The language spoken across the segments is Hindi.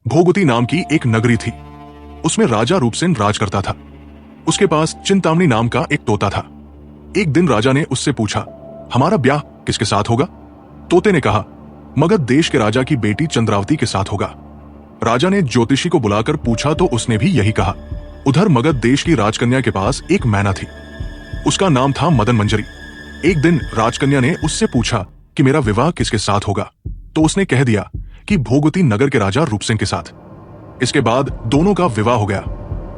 भोगवती नाम की एक नगरी थी। उसमें राजा रूपसेन राज करता था। उसके पास चिंतामणि नाम का एक तोता था। एक दिन राजा ने उससे पूछा, हमारा ब्याह किसके साथ होगा? तोते ने कहा, मगध देश के राजा की बेटी चंद्रावती के साथ होगा। राजा ने ज्योतिषी को बुलाकर पूछा तो उसने भी यही कहा। उधर मगध देश की राजकन्या के पास एक मैना थी। उसका नाम था मदन मंजरी। एक दिन राजकन्या ने उससे पूछा कि मेरा विवाह किसके साथ होगा, तो उसने कह दिया कि भोगवती नगर के राजा रूपसेन के साथ। इसके बाद दोनों का विवाह हो गया।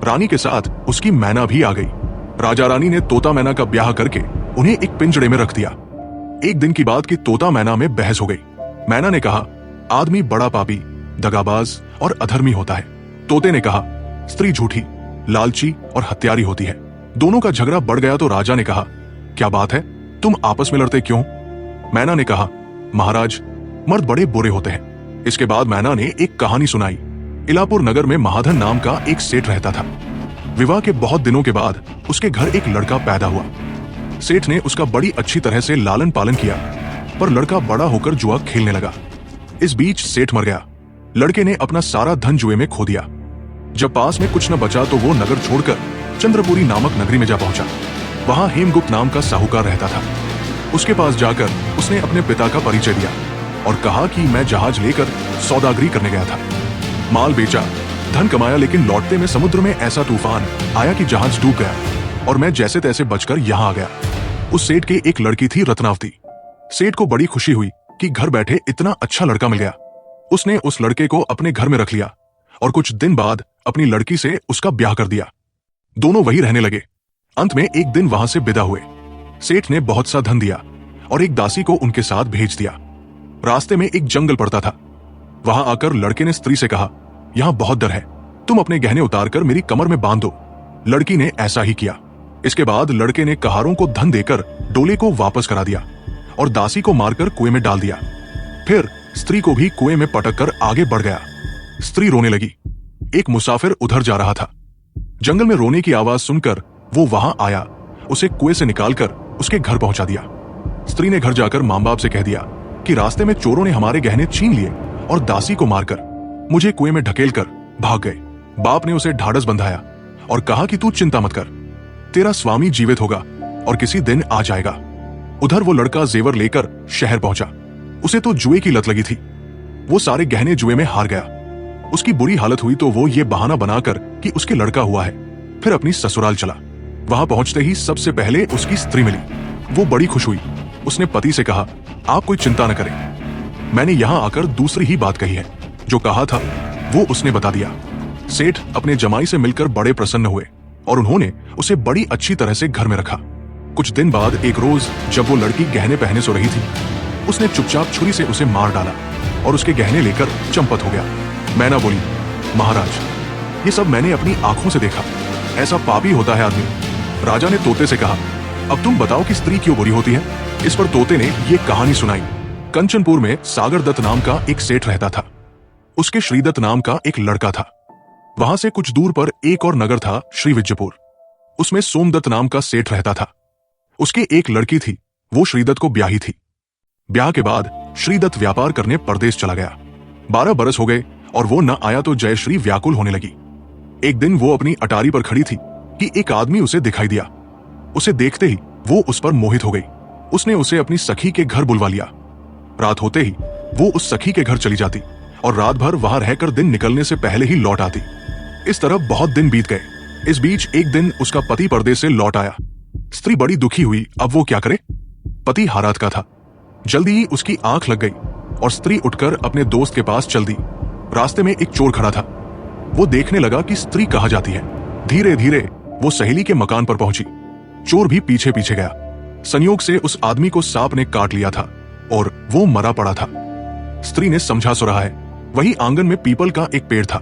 रानी के साथ उसकी मैना भी आ गई। राजा रानी ने तोता मैना का ब्याह करके उन्हें एक पिंजड़े में रख दिया। एक दिन की बात कि तोता मैना में बहस हो गई। मैना ने कहा, आदमी बड़ा पापी, दगाबाज और अधर्मी होता है। तोते ने कहा, स्त्री झूठी, लालची और हत्यारी होती है। दोनों का झगड़ा बढ़ गया तो राजा ने कहा, क्या बात है, तुम आपस में लड़ते क्यों? मैना ने कहा, महाराज, मर्द बड़े बुरे होते हैं। इसके बाद मैना ने एक कहानी सुनाई। इलापुर नगर में महाधन नाम का एक सेठ रहता था। विवाह के बहुत दिनों के बाद उसके घर एक लड़का पैदा हुआ। सेठ ने उसका बड़ी अच्छी तरह से लालन पालन किया, पर लड़का बड़ा होकर जुआ खेलने लगा। इस बीच सेठ मर गया। लड़के ने अपना सारा धन जुए में खो दिया। जब पास में कुछ न बचा तो वो नगर छोड़कर चंद्रपुरी नामक नगरी में जा पहुंचा। वहां हेमगुप्त नाम का साहूकार रहता था। उसके पास जाकर उसने अपने पिता का परिचय दिया और कहा कि मैं जहाज लेकर सौदागरी करने गया था। माल बेचा, धन कमाया, लेकिन लौटते में समुद्र में ऐसा तूफान आया कि जहाज डूब गया और मैं जैसे तैसे बचकर यहाँ आ गया। उस सेठ की एक लड़की थी रत्नावती। सेठ को बड़ी खुशी हुई कि घर बैठे इतना अच्छा लड़का मिल गया। उसने उस लड़के को अपने घर में रख लिया और कुछ दिन बाद अपनी लड़की से उसका ब्याह कर दिया। दोनों वहीं रहने लगे। अंत में एक दिन वहां से विदा हुए। सेठ ने बहुत सा धन दिया और एक दासी को उनके साथ भेज दिया। रास्ते में एक जंगल पड़ता था। वहां आकर लड़के ने स्त्री से कहा, यहां बहुत डर है, तुम अपने गहने उतारकर मेरी कमर में बांध दो। लड़की ने ऐसा ही किया। इसके बाद लड़के ने कहारों को धन देकर डोले को वापस करा दिया और दासी को मारकर कुएं में डाल दिया। फिर स्त्री को भी कुएं में पटक कर आगे बढ़ गया। स्त्री रोने लगी। एक मुसाफिर उधर जा रहा था। जंगल में रोने की आवाज सुनकर वो वहां आया, उसे कुएं से निकालकर उसके घर पहुंचा दिया। स्त्री ने घर जाकर मां बाप से कह दिया कि रास्ते में चोरों ने हमारे गहने छीन लिए और दासी को मारकर मुझे कुएं में ढकेलकर भाग गए। बाप ने उसे ढाढ़स बंधाया और कहा कि तू चिंता मत कर, तेरा स्वामी जीवित होगा और किसी दिन आ जाएगा। उधर वो लड़का जेवर लेकर शहर पहुंचा। उसे तो जुए की लत लगी थी। वो सारे गहने जुए में हार गया। उसकी बुरी हालत हुई तो वो ये बहाना बनाकर कि उसके लड़का हुआ है, फिर अपनी ससुराल चला। वहां पहुंचते ही सबसे पहले उसकी स्त्री मिली। वो बड़ी खुश हुई। उसने पति से कहा, आप कोई चिंता न करें, मैंने यहां आकर दूसरी ही बात कही है। जो कहा था वो उसने बता दिया। सेठ अपने जमाई से मिलकर बड़े प्रसन्न हुए और उन्होंने उसे बड़ी अच्छी तरह से घर में रखा। कुछ दिन बाद एक रोज जब वो लड़की गहने पहने सो रही थी, उसने चुपचाप छुरी से उसे मार डाला और उसके गहने लेकर चंपत हो गया। मैना बोली, महाराज, ये सब मैंने अपनी आंखों से देखा। ऐसा पापी होता है आदमी। राजा ने तोते से कहा, अब तुम बताओ कि स्त्री क्यों बुरी होती है? इस पर तोते ने ये कहानी सुनाई। कंचनपुर में सागर दत्त नाम का एक सेठ रहता था। उसके श्रीदत्त नाम का एक लड़का था। वहां से कुछ दूर पर एक और नगर था, श्री विजयपुर। उसमें सोमदत्त नाम का सेठ रहता था। उसकी एक लड़की थी, वो श्रीदत्त को ब्याही थी। ब्याह के बाद श्रीदत्त व्यापार करने परदेश चला गया। 12 बरस हो गए और वो न आया तो जयश्री व्याकुल होने लगी। एक दिन वो अपनी अटारी पर खड़ी थी कि एक आदमी उसे दिखाई दिया। उसे देखते ही वो उस पर मोहित हो गई। उसने उसे अपनी सखी के घर बुलवा लिया। रात होते ही वो उस सखी के घर चली जाती और रात भर वहां रहकर दिन निकलने से पहले ही लौट आती। इस तरह बहुत दिन बीत गए। इस बीच एक दिन उसका पति परदेश से लौट आया। स्त्री बड़ी दुखी हुई। अब वो क्या करे? पति हारात का था। जल्दी ही उसकी आंख लग गई और स्त्री उठकर अपने दोस्त के पास चल दी। रास्ते में एक चोर खड़ा था। वो देखने लगा कि स्त्री कहाँ जाती है। धीरे धीरे वो सहेली के मकान पर पहुंची। चोर भी पीछे पीछे गया। संयोग से उस आदमी को सांप ने काट लिया था और वो मरा पड़ा था। स्त्री ने समझा सो रहा है। वही आंगन में पीपल का एक पेड़ था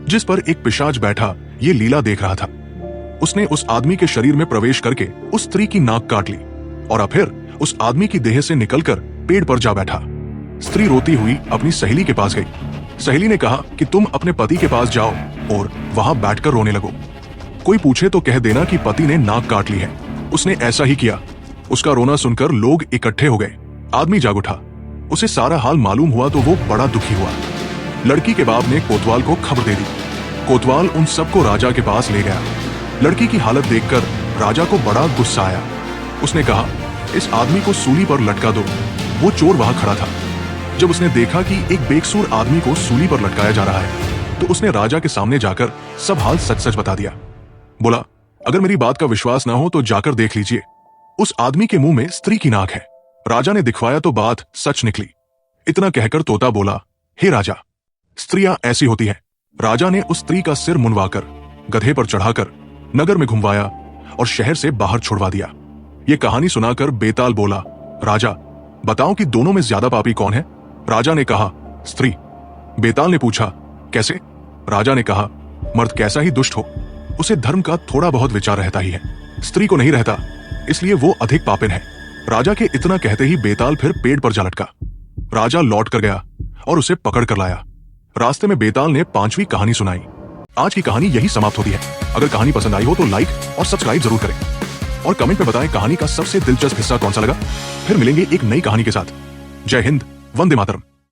जिस पर एक पिशाच बैठा ये लीला देख रहा था। उसने उस आदमी के शरीर में प्रवेश करके उस स्त्री की नाक काट ली और फिर उस आदमी की देह से निकलकर पेड़ पर जा बैठा। स्त्री रोती हुई अपनी सहेली के पास गई। सहेली ने कहा कि तुम अपने पति के पास जाओ और वहां बैठकर रोने लगो। कोई पूछे तो कह देना कि पति ने नाक काट ली है। उसने ऐसा ही किया। उसका रोना सुनकर लोग इकट्ठे हो गए। आदमी जाग उठा। उसे सारा हाल मालूम हुआ तो वो बड़ा दुखी हुआ। लड़की के बाप ने कोतवाल को खबर दे दी। कोतवाल उन सबको राजा के पास ले गया। लड़की की हालत देखकर राजा को बड़ा गुस्सा आया। उसने कहा, इस आदमी को सूली पर लटका दो। वो चोर वहां खड़ा था। जब उसने देखा कि एक बेकसूर आदमी को सूली पर लटकाया जा रहा है, तो उसने राजा के सामने जाकर सब हाल सच सच बता दिया। बोला, अगर मेरी बात का विश्वास ना हो तो जाकर देख लीजिए, उस आदमी के मुंह में स्त्री की नाक है। राजा ने दिखवाया तो बात सच निकली। इतना कहकर तोता बोला, हे राजा, स्त्रियां ऐसी होती हैं। राजा ने उस स्त्री का सिर मुंडवाकर गधे पर चढ़ाकर नगर में घुमवाया और शहर से बाहर छुड़वा दिया। ये कहानी सुनाकर बेताल बोला, राजा बताओ कि दोनों में ज्यादा पापी कौन है? राजा ने कहा, स्त्री। बेताल ने पूछा, कैसे? राजा ने कहा, मर्द कैसा ही दुष्ट हो, उसे धर्म का थोड़ा बहुत विचार रहता ही है, स्त्री को नहीं रहता, इसलिए वो अधिक पापिन है। राजा के इतना कहते ही बेताल फिर पेड़ पर जा लटका। राजा लौट कर गया और उसे पकड़ कर लाया। रास्ते में बेताल ने 5वीं कहानी सुनाई। आज की कहानी यही समाप्त होती है। अगर कहानी पसंद आई हो तो लाइक और सब्सक्राइब जरूर करें और कमेंट में बताएं कहानी का सबसे दिलचस्प हिस्सा कौन सा लगा। फिर मिलेंगे एक नई कहानी के साथ। जय हिंद, वंदे मातरम।